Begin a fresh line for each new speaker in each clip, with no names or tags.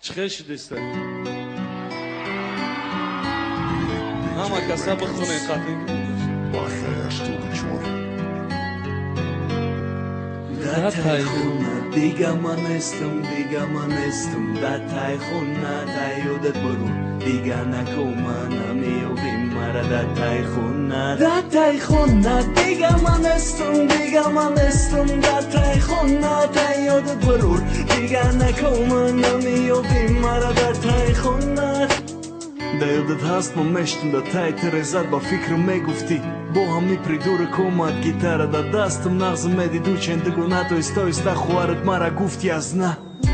چخه شدیسته همه کسا بخونه قطعی
Da tajhuna, diga manestum, da tajhuna, da jodet borun, diga nakomana, mi ovim mara da tajhuna, diga manestum, da tajhuna, da jodet borun, diga nakomana, mi ovim mara da tajhuna. Da jodet hast momeshtum da taj terezat ba fikru me gufti. Boha mi pridurë komat gitara da dastëm nagzëm me diduqen dëgonato i stoj sta huarët mara gufti azna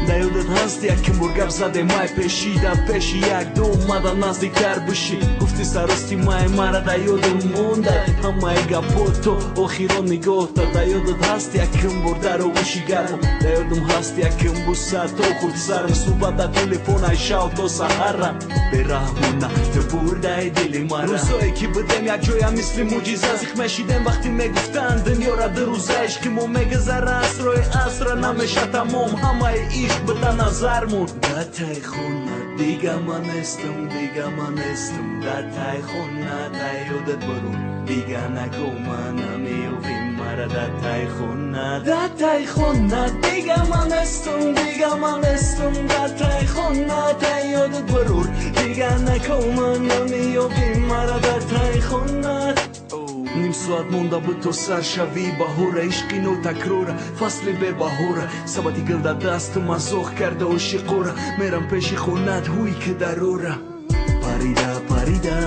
Da jodet hastja këmbur gabzade maj peshi da peshi jak do mada nas diktar bëshi Gufti sa rësti ma e mara da jodet mundar Hama e ga poto o khiron një gota Da jodet hastja këmbur daro ushi garmo Da jodet hastja këmbur sa to kur të sarëm Suba da telefona i shau to sahara Bera huna të burda e dili mara Ruso e ki bëdem ja gjoja misli mu Zazih me shidem vakti me guftan Dënjora dëruza e shkimo me gëzara Asro e asra na me shata mom Hama e ish bëta nazar mun Da taj khuna diga manestum Da taj khuna da jodet bërun Diga na komana mi uvim mara Da taj khuna diga manestum Da taj khuna da jodet bërun Diga na komana mi uvim mara Da taj khuna Nim suat munda bëto sar shavi bahura Ishqi no takrora Fasli be bahura Sabati gëlda dastë ma zoh karda o shikora Meram peshi khunat huj këdarora Parida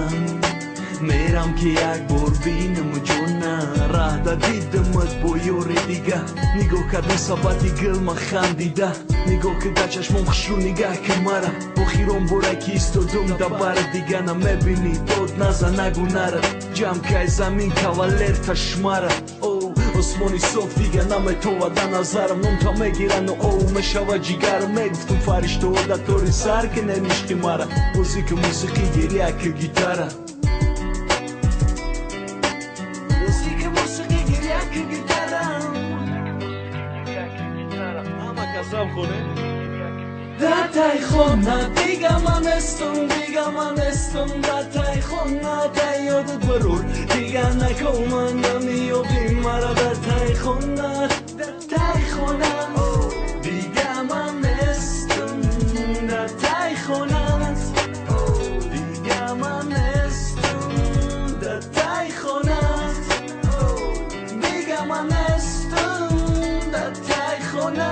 Meram ki jak borbinë më gjona Rahda ditë më të bojore diga Nigo ka du sabati gëll ma khandida Nigo këda qash më më khshru niga këmara Po khiron bora ki isto dum da barë diga Na me bini tot naza na gunara Gjam ka e zamin kavaler ta shmara Osmoni sof diga na me tova da nazarëm Nëm ta me gira në me shava gjigarë Me guftëm farish të odatori sarkën e nishti mara Muzikë gjerja kë gitara Da tajhuna diga manestum Da tajhuna da jodet bërur Diga na komana mi ovim mara Da tajhuna Diga manestum Da tajhuna Diga manestum Da tajhuna Diga manestum Da tajhuna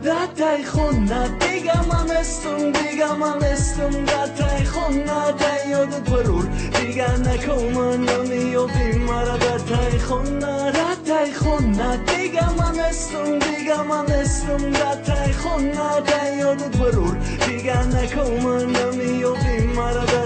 Da tajhuna diga manestum Da tajhuna da jodet bërur Diga na komana mi ovim mara Da tajhuna diga manestum Da tajhuna da jodet bërur Diga na komana mi ovim mara Da